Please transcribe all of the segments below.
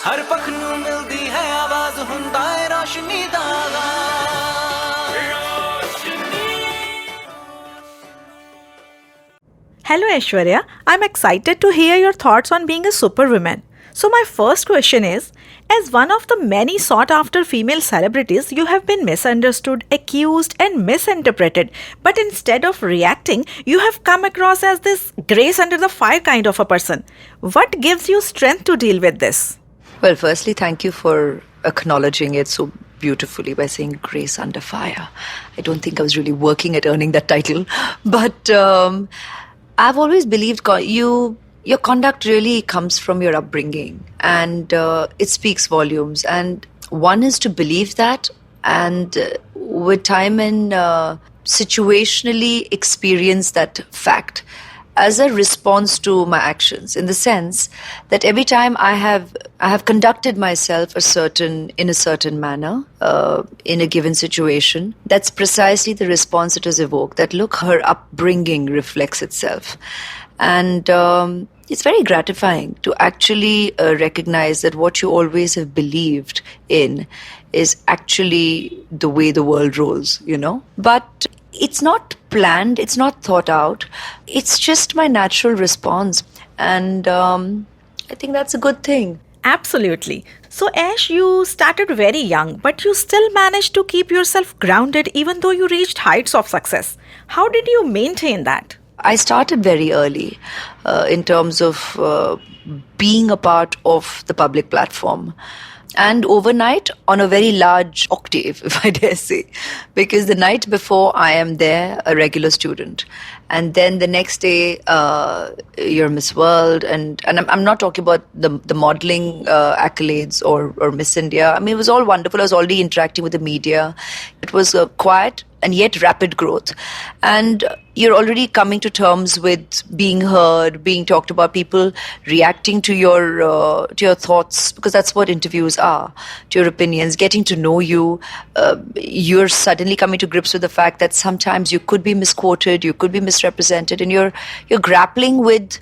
हर पख नू मिलदी है आवाज हुंदा है रोशनी दा Hello Aishwarya, I'm excited to hear your thoughts on being a superwoman. So my first question is, as one of the many sought after female celebrities, you have been misunderstood, accused and misinterpreted. But instead of reacting, you have come across as this grace under the fire kind of a person. What gives you strength to deal with this? Well, firstly, thank you for acknowledging it so beautifully by saying grace under fire. I don't think I was really working at earning that title. But I've always believed your conduct really comes from your upbringing, and it speaks volumes. And one is to believe that, and with time and situationally experience that fact as a response to my actions, in the sense that every time I have conducted myself in a certain manner in a given situation, that's precisely the response it has evoked. That look, her upbringing reflects itself, and it's very gratifying to actually recognize that what you always have believed in is actually the way the world rolls, But it's not planned, it's not thought out, it's just my natural response. And I think that's a good thing. Absolutely. So Ash, you started very young, but you still managed to keep yourself grounded even though you reached heights of success. How did you maintain that? I started very early in terms of being a part of the public platform. And overnight on a very large octave, if I dare say, because the night before I am there, a regular student. And then the next day, you're Miss World. And I'm not talking about the modeling accolades or Miss India. I mean, it was all wonderful. I was already interacting with the media. It was quiet and yet rapid growth. And you're already coming to terms with being heard, being talked about, people reacting to your thoughts, because that's what interviews are, to your opinions, getting to know you. You're suddenly coming to grips with the fact that sometimes you could be misquoted, you could be misrepresented, and you're grappling with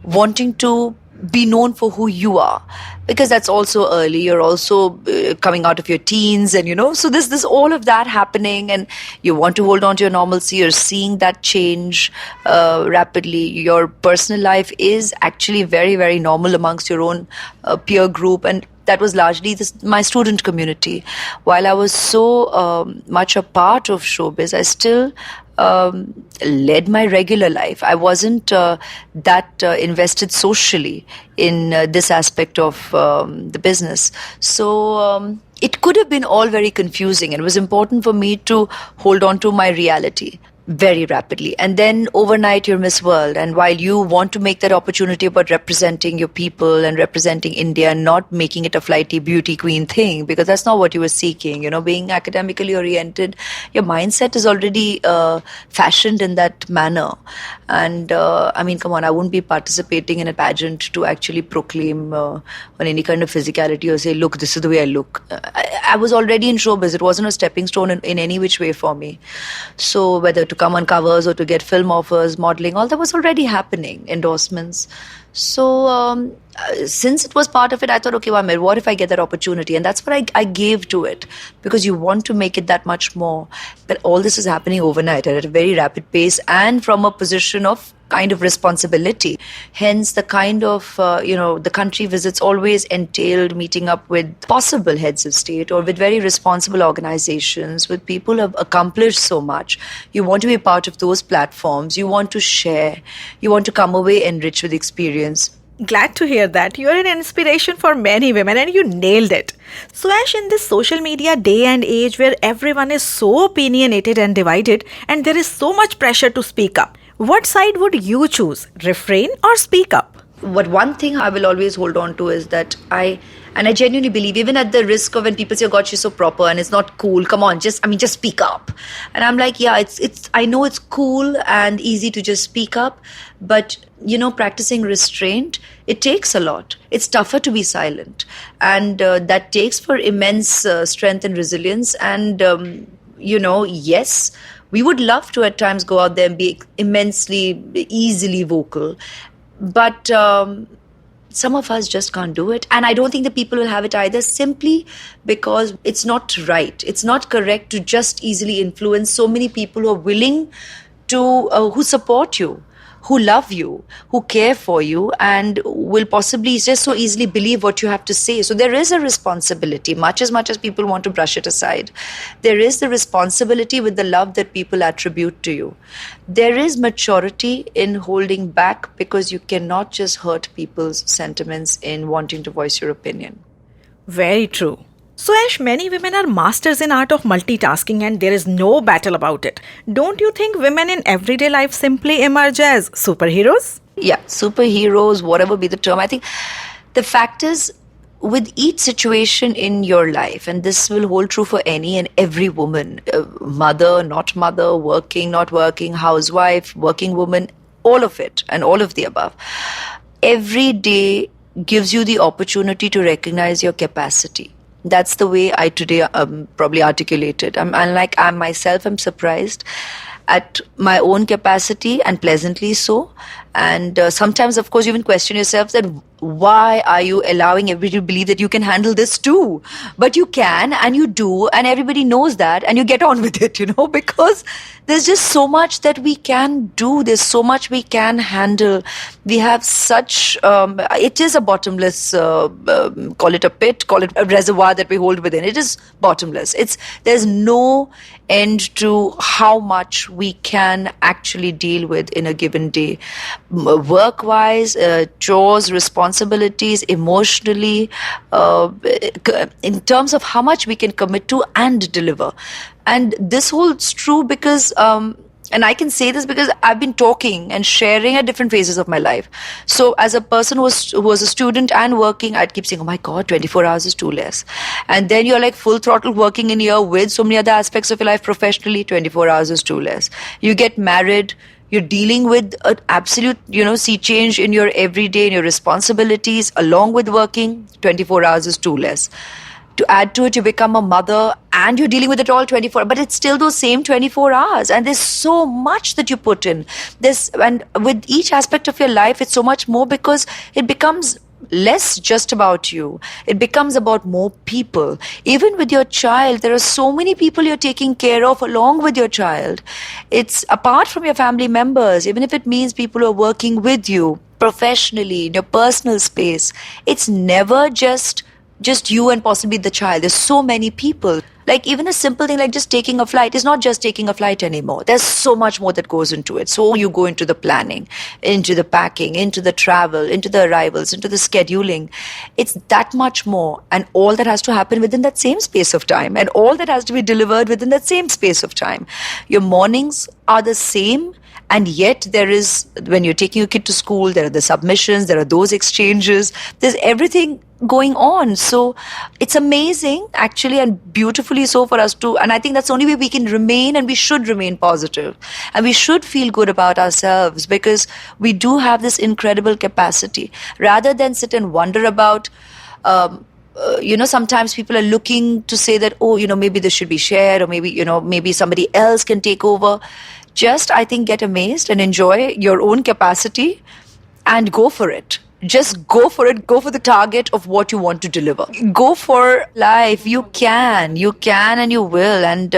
wanting to be known for who you are, because that's also early. You're also coming out of your teens, and so this all of that happening, and you want to hold on to your normalcy. You're seeing that change rapidly. Your personal life is actually very, very normal amongst your own peer group, and that was largely my student community. While I was so much a part of showbiz, I still led my regular life. I wasn't that invested socially in this aspect of the business. So it could have been all very confusing, and it was important for me to hold on to my reality very rapidly. And then overnight you're Miss World, and while you want to make that opportunity about representing your people and representing India and not making it a flighty beauty queen thing, because that's not what you were seeking, being academically oriented, your mindset is already fashioned in that manner. And I mean, come on, I wouldn't be participating in a pageant to actually proclaim on any kind of physicality or say, look, this is the way I look. I was already in showbiz. It wasn't a stepping stone in any which way for me. So whether to come on covers or to get film offers, modeling, all that was already happening, endorsements. So since it was part of it, I thought, okay, well, what if I get that opportunity? And that's what I gave to it, because you want to make it that much more. But all this is happening overnight at a very rapid pace and from a position of kind of responsibility. Hence, the kind of, the country visits always entailed meeting up with possible heads of state or with very responsible organizations, with people who have accomplished so much. You want to be part of those platforms. You want to share. You want to come away enriched with experience. Glad to hear that. You're an inspiration for many women and you nailed it. So Ash, in this social media day and age where everyone is so opinionated and divided and there is so much pressure to speak up, what side would you choose? Refrain or speak up? But one thing I will always hold on to is that I genuinely believe, even at the risk of when people say, oh God, she's so proper and it's not cool, come on, just speak up. And I'm like, yeah, it's I know it's cool and easy to just speak up, but practicing restraint, it takes a lot. It's tougher to be silent, and that takes for immense strength and resilience. And yes, we would love to at times go out there and be immensely, easily vocal. But Some of us just can't do it. And I don't think the people will have it either, simply because it's not right. It's not correct to just easily influence so many people who are willing to, who support you, who love you, who care for you, and will possibly just so easily believe what you have to say. So there is a responsibility, much as people want to brush it aside. There is the responsibility with the love that people attribute to you. There is maturity in holding back, because you cannot just hurt people's sentiments in wanting to voice your opinion. Very true. So Ash, many women are masters in art of multitasking and there is no battle about it. Don't you think women in everyday life simply emerge as superheroes? Yeah, superheroes, whatever be the term. I think the fact is, with each situation in your life, and this will hold true for any and every woman, mother, not mother, working, not working, housewife, working woman, all of it and all of the above, every day gives you the opportunity to recognize your capacity. That's the way I today probably articulate it. I myself am surprised at my own capacity, and pleasantly so. And sometimes, of course, you even question yourself that why are you allowing everybody to believe that you can handle this too? But you can, and you do, and everybody knows that, and you get on with it, because there's just so much that we can do. There's so much we can handle. We have such, it is a bottomless, call it a pit, call it a reservoir that we hold within. It is bottomless. There's no end to how much we can actually deal with in a given day. Work-wise, chores, responsibilities, emotionally, in terms of how much we can commit to and deliver. And this holds true because, and I can say this because I've been talking and sharing at different phases of my life. So as a person who was a student and working, I'd keep saying, oh my God, 24 hours is too less. And then you're like full throttle working in here with so many other aspects of your life professionally, 24 hours is too less. You get married, you're dealing with an absolute, sea change in your everyday, in your responsibilities, along with working, 24 hours is too less. To add to it, you become a mother and you're dealing with it all 24, but it's still those same 24 hours. And there's so much that you put in this. And with each aspect of your life, it's so much more, because it becomes less just about you. It becomes about more people. Even with your child, there are so many people you're taking care of along with your child. It's apart from your family members, even if it means people who are working with you professionally in your personal space. It's never just you and possibly the child. There's so many people. Like even a simple thing like just taking a flight is not just taking a flight anymore. There's so much more that goes into it. So you go into the planning, into the packing, into the travel, into the arrivals, into the scheduling. It's that much more. And all that has to happen within that same space of time. And all that has to be delivered within that same space of time. Your mornings are the same. And yet there is, when you're taking your kid to school, there are the submissions, there are those exchanges, there's everything going on. So it's amazing, actually, and beautifully so for us to, and I think that's the only way we can remain, and we should remain positive. And we should feel good about ourselves, because we do have this incredible capacity. Rather than sit and wonder about, sometimes people are looking to say that, maybe this should be shared, or maybe somebody else can take over. Just, I think, get amazed and enjoy your own capacity and go for it. Just go for it. Go for the target of what you want to deliver. Go for life. You can and you will. And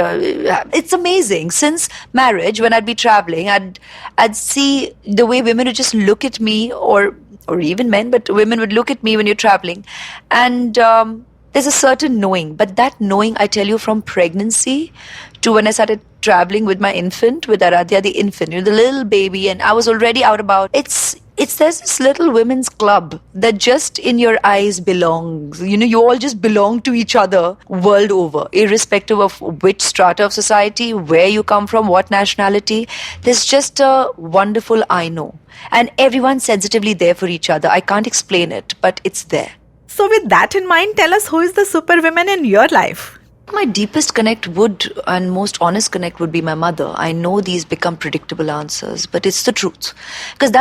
it's amazing. Since marriage, when I'd be traveling, I'd see the way women would just look at me, or even men, but women would look at me when you're traveling. And there's a certain knowing. But that knowing, I tell you, from pregnancy to when I started traveling with my infant, with Aradhya, the infant, the little baby, and I was already out about, there's this little women's club that just in your eyes belongs. You all just belong to each other world over, irrespective of which strata of society, where you come from, what nationality. There's just a wonderful I know. And everyone's sensitively there for each other. I can't explain it, but it's there. So with that in mind, tell us, who is the superwoman in your life? My deepest connect and most honest connect would be my mother. I know these become predictable answers, but it's the truth. Because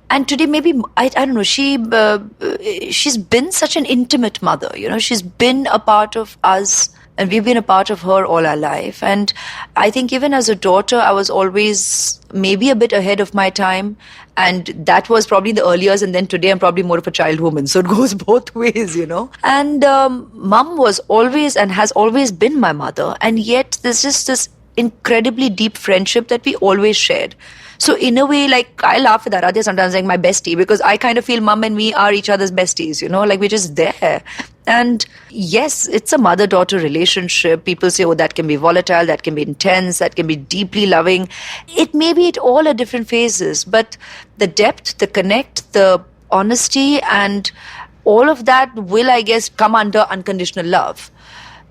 and today maybe, I don't know, she's been such an intimate mother, she's been a part of us And we've been a part of her all our life. And I think even as a daughter, I was always maybe a bit ahead of my time. And that was probably the early years. And then today I'm probably more of a child woman. So it goes both ways, you know. And mum was always and has always been my mother. And yet there's just this incredibly deep friendship that we always shared. So in a way, like, I laugh with Aradhya sometimes, like my bestie, because I kind of feel mum and me are each other's besties, you know, like we're just there. And yes, it's a mother-daughter relationship. People say, oh, that can be volatile, that can be intense, that can be deeply loving. It may be at all at different phases, but the depth, the connect, the honesty, and all of that will, I guess, come under unconditional love.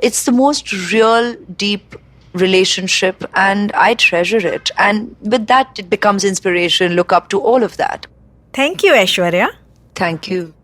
It's the most real, deep relationship, and I treasure it. And with that, it becomes inspiration, look up to all of that. Thank you, Aishwarya. Thank you.